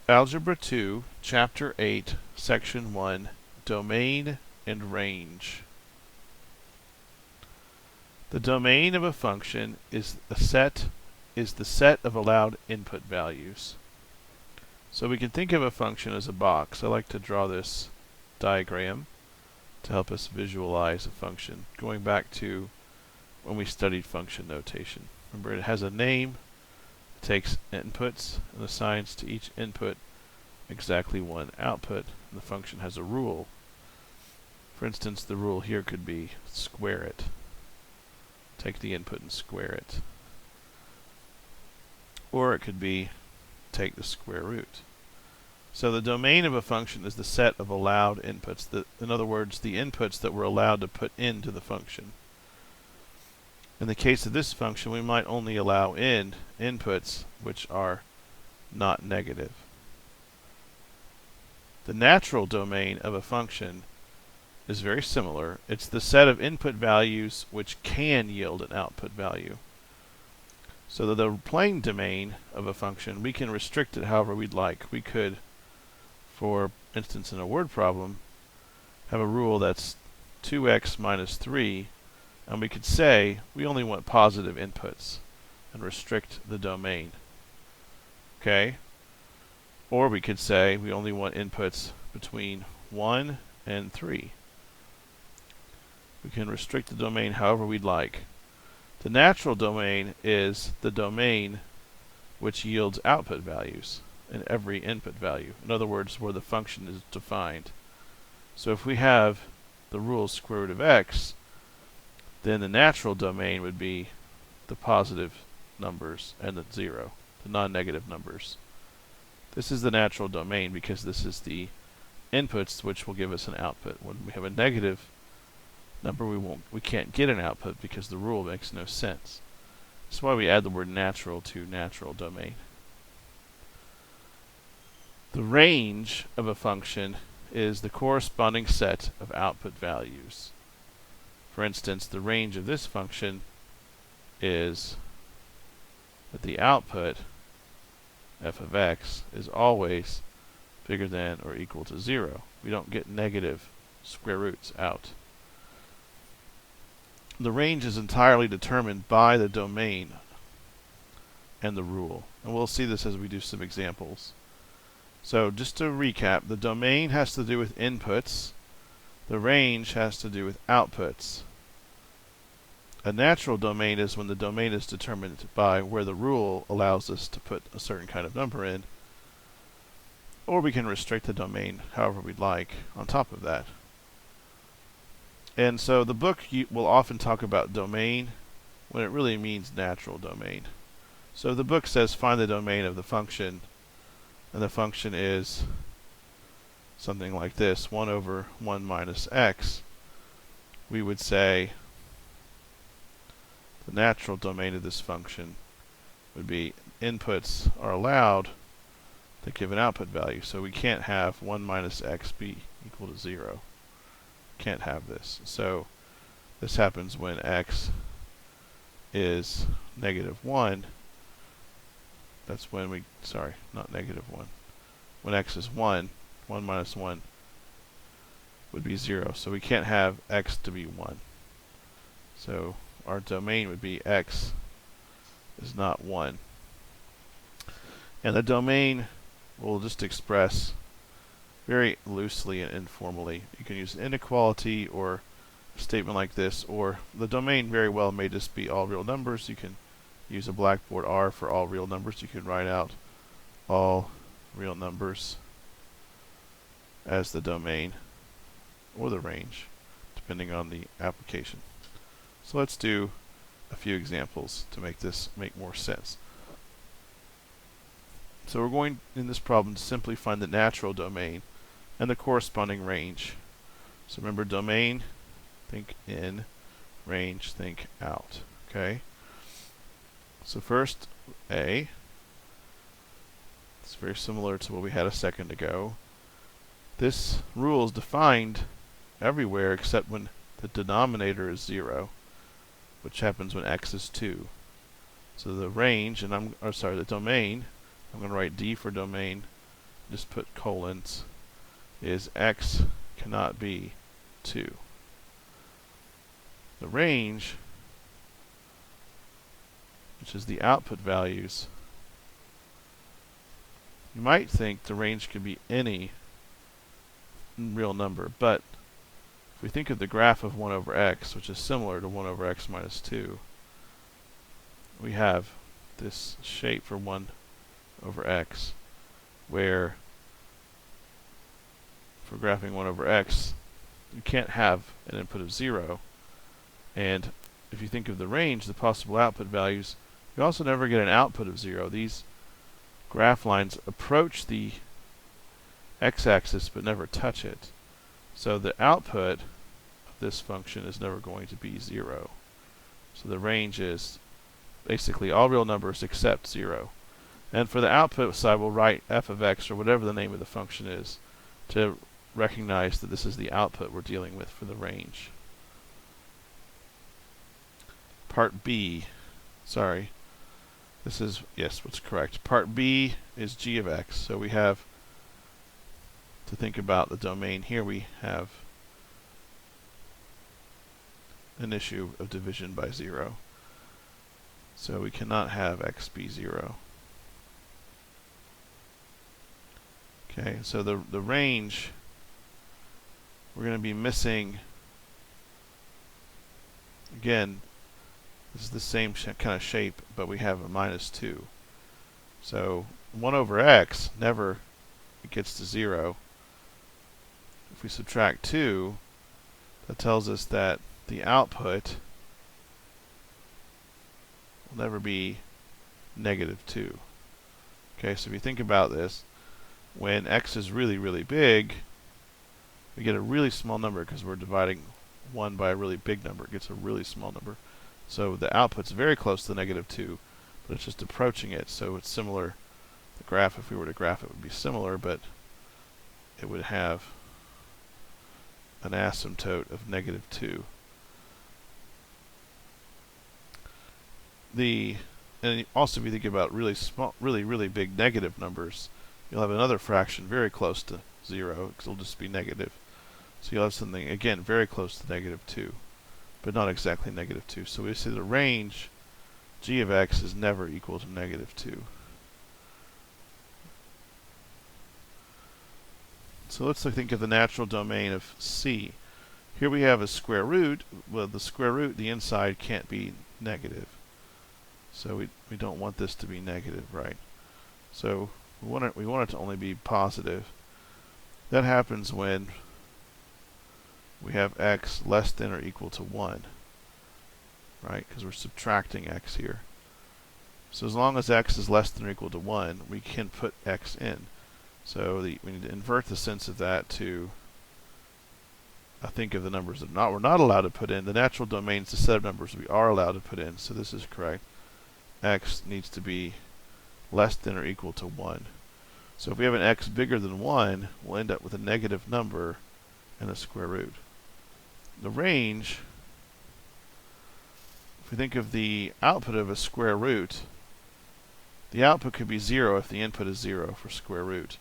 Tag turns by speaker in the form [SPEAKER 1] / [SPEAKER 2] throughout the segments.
[SPEAKER 1] Algebra 2, Chapter 8, Section 1, Domain and Range. The domain of a function is the set of allowed input values. So we can think of a function as a box. I like to draw this diagram to help us visualize a function, going back to when we studied function notation. Remember, it has a name, it takes inputs, and assigns to each input exactly one output, and the function has a rule. For instance, the rule here could be square it. Take the input and square it. Or it could be take the square root. So the domain of a function is the set of allowed inputs. In other words, the inputs that we're allowed to put into the function. In the case of this function, we might only allow in inputs which are not negative. The natural domain of a function is very similar. It's the set of input values which can yield an output value. So that the plain domain of a function, we can restrict it however we'd like. We could, for instance in a word problem, have a rule that's 2x minus 3, and we could say we only want positive inputs and restrict the domain. Okay? Or we could say we only want inputs between 1 and 3. We can restrict the domain however we'd like. The natural domain is the domain which yields output values in every input value. In other words, where the function is defined. So if we have the rule square root of x, then the natural domain would be the positive numbers and the 0, the non-negative numbers. This is the natural domain because this is the inputs which will give us an output. When we have a negative number, we can't get an output because the rule makes no sense. That's why we add the word natural to natural domain. The range of a function is the corresponding set of output values. For instance, the range of this function is that the output f of x is always bigger than or equal to 0. We don't get negative square roots out. The range is entirely determined by the domain and the rule. And we'll see this as we do some examples. So just to recap, the domain has to do with inputs. The range has to do with outputs. A natural domain is when the domain is determined by where the rule allows us to put a certain kind of number in. Or we can restrict the domain however we'd like on top of that. And so the book will often talk about domain when it really means natural domain. So the book says find the domain of the function, and the function is something like this, 1 over 1 minus x. We would say the natural domain of this function would be inputs are allowed that give an output value. So we can't have 1 minus x be equal to 0. Can't have this. So this happens when x is negative 1. That's when we, sorry, not negative 1. When x is 1, 1 minus 1 would be 0. So we can't have x to be 1. So our domain would be x is not 1. And the domain will just express very loosely and informally. You can use an inequality or a statement like this, or the domain very well may just be all real numbers. You can use a Blackboard R for all real numbers. You can write out all real numbers as the domain or the range, depending on the application. So let's do a few examples to make this make more sense. So we're going in this problem to simply find the natural domain and the corresponding range. So remember, domain, think in, range, think out. Okay? So first, A. It's very similar to what we had a second ago. This rule is defined everywhere except when the denominator is 0, which happens when x is 2. So the range, and the domain, I'm going to write D for domain, just put colons, is x cannot be 2. The range, which is the output values, you might think the range could be any real number, but if we think of the graph of 1 over x, which is similar to 1 over x minus 2, we have this shape for 1 over x, where for graphing 1 over x, you can't have an input of 0. And if you think of the range, the possible output values, you also never get an output of 0. These graph lines approach the x-axis but never touch it. So the output of this function is never going to be 0. So the range is basically all real numbers except 0. And for the output side, we'll write f of x, or whatever the name of the function is, to recognize that this is the output we're dealing with for the range. Part B, sorry, this is, yes, what's correct. Part B is g of x. So we have to think about the domain here. We have an issue of division by 0. So we cannot have x be 0. Okay, so the range, we're going to be missing, again, this is the same kind of shape, but we have a minus 2. So 1 over x never gets to 0. If we subtract 2, that tells us that the output will never be negative 2. Okay, so if you think about this, when x is really, really big, we get a really small number because we're dividing 1 by a really big number. It gets a really small number. So the output's very close to negative 2, but it's just approaching it. So it's similar. The graph, if we were to graph it, would be similar, but it would have an asymptote of negative 2. And also, if you think about really small, really big negative numbers, you'll have another fraction very close to 0, because it'll just be negative. So you'll have something, again, very close to negative 2, but not exactly negative 2. So we say the range g of x is never equal to negative 2. So let's think of the natural domain of C. Here we have a square root. Well, the square root, the inside can't be negative. So we don't want this to be negative, right? So we want it to only be positive. That happens when we have x less than or equal to 1, right? Because we're subtracting x here. So as long as x is less than or equal to 1, we can put x in. So we need to invert the sense of that to think of the numbers that we're not allowed to put in. The natural domain is the set of numbers we are allowed to put in. So this is correct. X needs to be less than or equal to 1. So if we have an x bigger than 1, we'll end up with a negative number and a square root. The range, if we think of the output of a square root, the output could be 0 if the input is 0 for square root.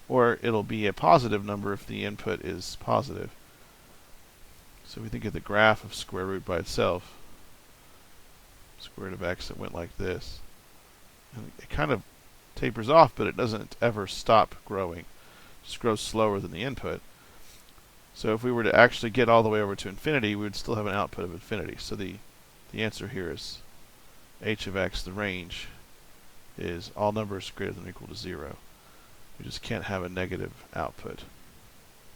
[SPEAKER 1] Or it'll be a positive number if the input is positive. So we think of the graph of square root by itself. Square root of x, it went like this. And it kind of tapers off, but it doesn't ever stop growing. It just grows slower than the input. So if we were to actually get all the way over to infinity, we would still have an output of infinity. So the answer here is h of x, the range, is all numbers greater than or equal to 0. We just can't have a negative output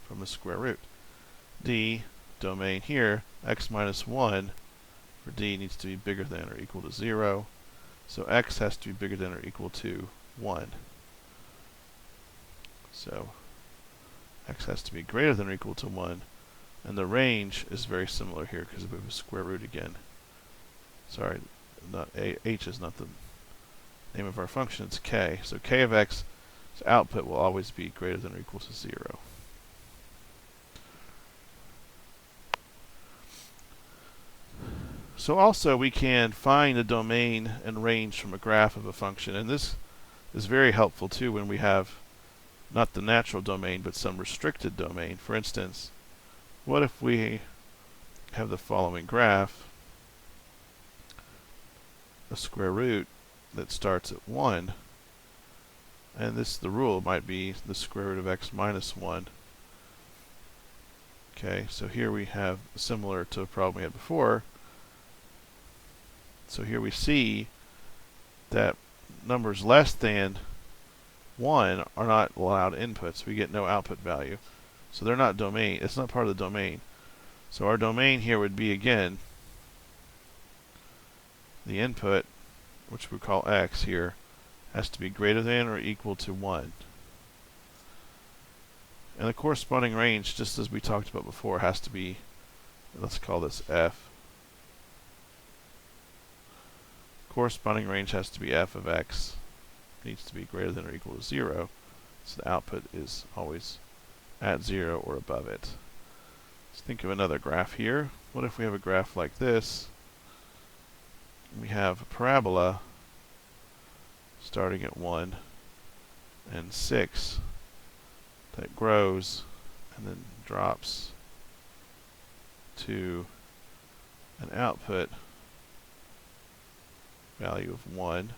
[SPEAKER 1] from the square root. D, domain here, x minus 1, for D needs to be bigger than or equal to 0. So x has to be bigger than or equal to 1. So x has to be greater than or equal to 1. And the range is very similar here because we have a square root again. Sorry, h is not the name of our function, it's k. So k of x's output will always be greater than or equal to 0. So also we can find the domain and range from a graph of a function, and this is very helpful too when we have not the natural domain, but some restricted domain. For instance, what if we have the following graph, a square root that starts at 1, and the rule might be the square root of x minus 1. Okay, so here we have similar to a problem we had before. So here we see that numbers less than 1 are not allowed inputs. We get no output value. So they're not domain. It's not part of the domain. So our domain here would be, again, the input, which we call x here, has to be greater than or equal to 1. And the corresponding range, just as we talked about before, has to be, let's call this f. Corresponding range has to be f of x. Needs to be greater than or equal to 0. So the output is always at 0 or above it. Let's think of another graph here. What if we have a graph like this? We have a parabola starting at 1 and 6 that grows and then drops to an output value of 1.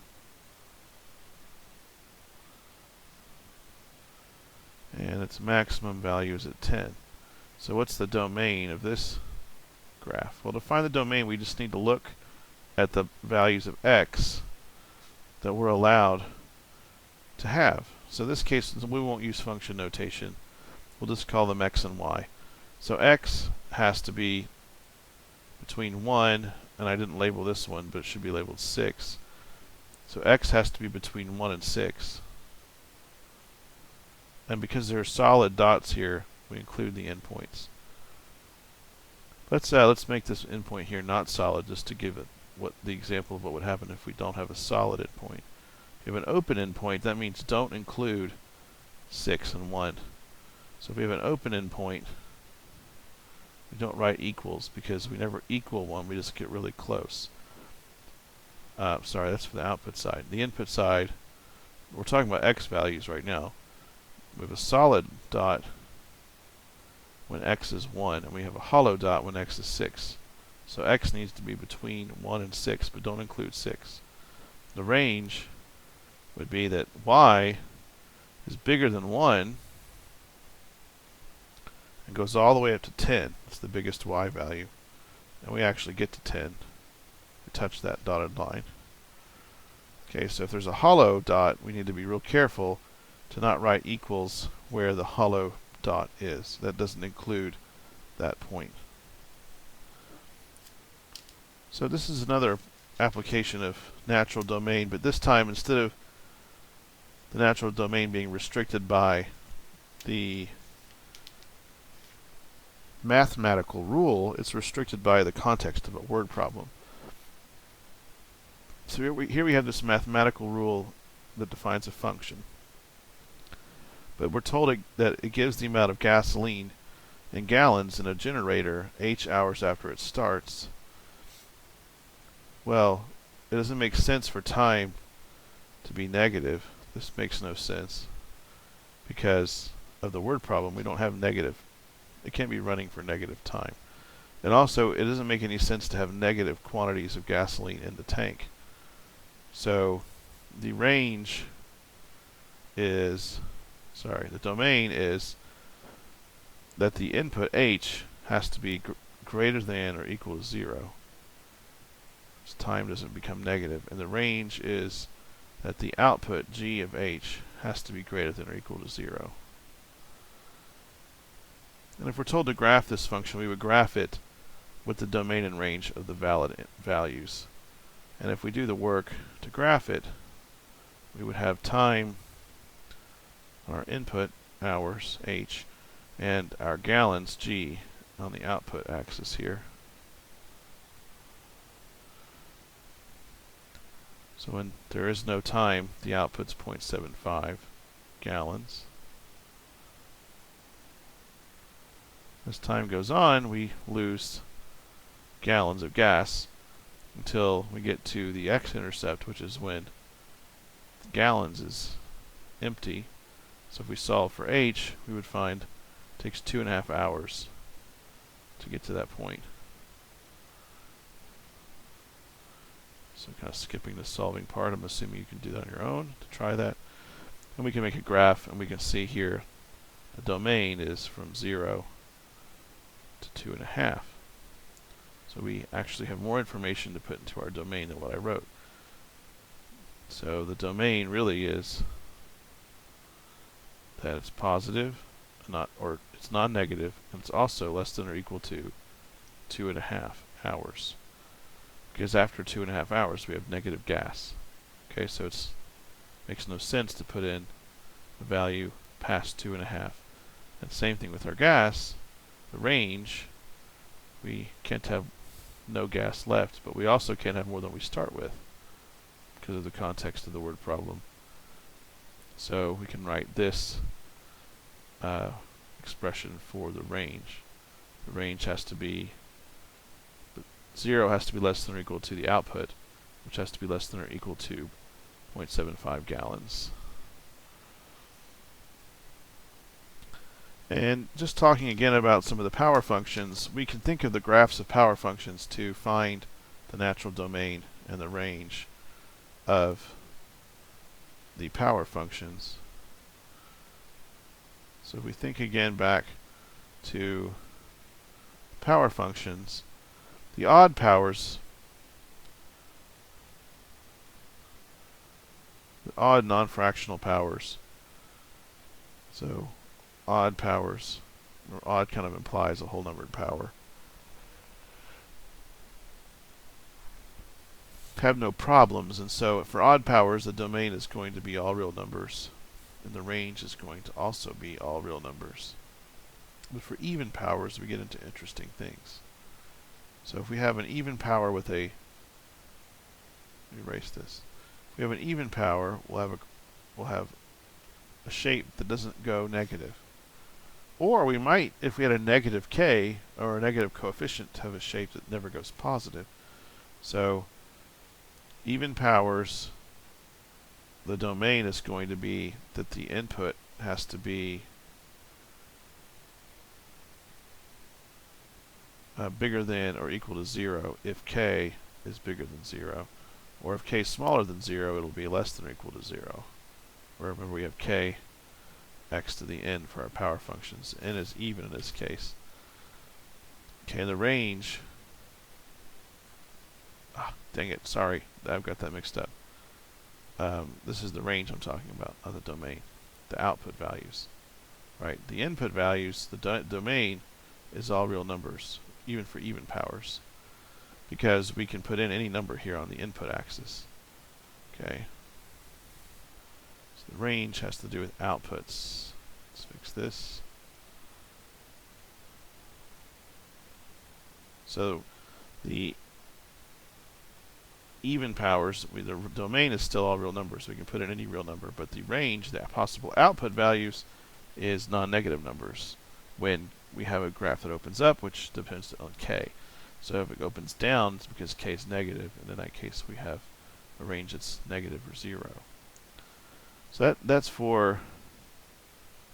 [SPEAKER 1] And its maximum value is at 10. So what's the domain of this graph? Well, to find the domain, we just need to look at the values of x that we're allowed to have. So in this case, we won't use function notation. We'll just call them x and y. So x has to be between 1, and I didn't label this one, but it should be labeled 6. So x has to be between 1 and 6. And because there are solid dots here, we include the endpoints. Let's make this endpoint here not solid, just to give it the example of what would happen if we don't have a solid endpoint. If you have an open endpoint, that means don't include 6 and 1. So if we have an open endpoint, we don't write equals because we never equal 1, we just get really close. Sorry, that's for the output side. The input side, we're talking about x values right now. We have a solid dot when x is 1, and we have a hollow dot when x is 6. So x needs to be between 1 and 6, but don't include 6. The range would be that y is bigger than 1 and goes all the way up to 10. That's the biggest y value. And we actually get to 10. We touch that dotted line. Okay, so if there's a hollow dot, we need to be real careful to not write equals where the hollow dot is. That doesn't include that point. So this is another application of natural domain, but this time instead of the natural domain being restricted by the mathematical rule, it's restricted by the context of a word problem. So here we have this mathematical rule that defines a function. But we're told that it gives the amount of gasoline in gallons in a generator h hours after it starts. Well, it doesn't make sense for time to be negative. This makes no sense because of the word problem. We don't have negative. It can't be running for negative time. And also, it doesn't make any sense to have negative quantities of gasoline in the tank. So the range is, the domain is that the input h has to be greater than or equal to 0. So time doesn't become negative. And the range is that the output g of h has to be greater than or equal to 0. And if we're told to graph this function, we would graph it with the domain and range of the valid values. And if we do the work to graph it, we would have time, our input, hours, h, and our gallons, g, on the output axis here. So when there is no time, the output's 0.75 gallons. As time goes on, we lose gallons of gas until we get to the x-intercept, which is when gallons is empty. So if we solve for h, we would find it takes 2.5 hours to get to that point. So kind of skipping the solving part. I'm assuming you can do that on your own to try that. And we can make a graph, and we can see here the domain is from 0 to 2.5. So we actually have more information to put into our domain than what I wrote. So the domain really is that it's positive, or it's non-negative, and it's also less than or equal to 2.5 hours. Because after 2.5 hours, we have negative gas. Okay, so it makes no sense to put in a value past 2.5. And same thing with our gas, the range. We can't have no gas left, but we also can't have more than we start with because of the context of the word problem. So we can write this expression for the range. The range has to be 0 has to be less than or equal to the output, which has to be less than or equal to 0.75 gallons. And just talking again about some of the power functions, we can think of the graphs of power functions to find the natural domain and the range of the power functions. So if we think again back to power functions, the odd powers, the odd non-fractional powers, so odd powers, or odd kind of implies a whole numbered power, have no problems, and so for odd powers the domain is going to be all real numbers and the range is going to also be all real numbers. But for even powers we get into interesting things. So if we have an even power with a, let me erase this. If we have an even power, we'll have a shape that doesn't go negative. Or we might, if we had a negative k or a negative coefficient, have a shape that never goes positive. So even powers, the domain is going to be that the input has to be bigger than or equal to 0 if k is bigger than 0. Or if k is smaller than 0, it'll be less than or equal to 0. Or remember we have k x to the n for our power functions. N is even in this case. Okay, and the range, dang it, sorry, I've got that mixed up. This is the range I'm talking about, not the domain. The output values. Right, the input values, the domain is all real numbers, even for even powers. Because we can put in any number here on the input axis. Okay. So the range has to do with outputs. Let's fix this. So the even powers, the domain is still all real numbers, so we can put in any real number, but the range, the possible output values, is non-negative numbers when we have a graph that opens up, which depends on k. So if it opens down, it's because k is negative, and in that case we have a range that's negative or 0. So that's for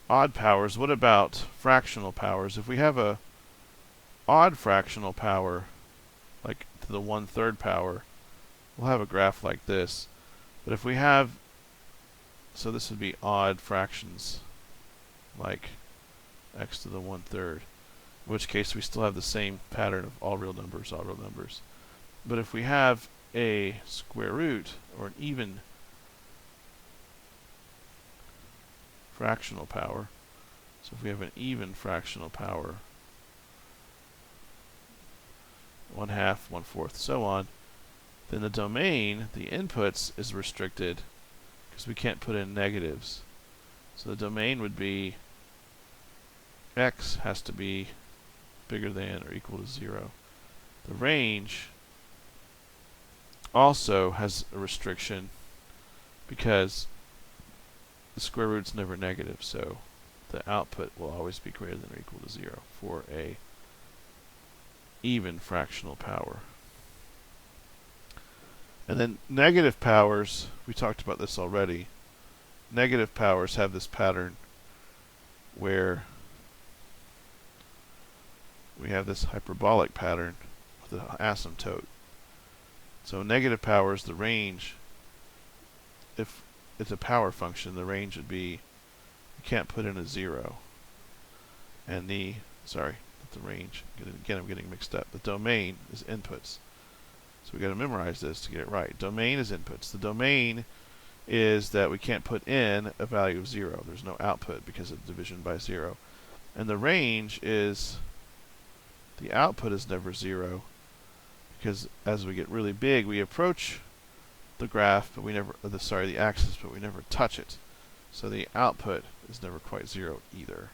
[SPEAKER 1] odd powers. What about fractional powers? If we have a odd fractional power, like to the 1/3 power, we'll have a graph like this. But if we have, so this would be odd fractions, like x to the 1/3, in which case we still have the same pattern of all real numbers, all real numbers. But if we have a square root, or an even fractional power, so if we have an even fractional power, 1/2, 1/4, so on, then the domain, the inputs, is restricted because we can't put in negatives. So the domain would be x has to be bigger than or equal to 0. The range also has a restriction because the square root's never negative, so the output will always be greater than or equal to 0 for a even fractional power. And then negative powers, we talked about this already. Negative powers have this pattern where we have this hyperbolic pattern with an asymptote. So negative power is the range. If it's a power function, the range would be, you can't put in a 0. And the, sorry, not the range. Again, I'm getting mixed up. The domain is inputs. So we got to memorize this to get it right. Domain is inputs. The domain is that we can't put in a value of 0. There's no output because of division by 0. And the range is, the output is never 0, because as we get really big, we approach the graph, but we never, the axis, but we never touch it. So the output is never quite 0 either.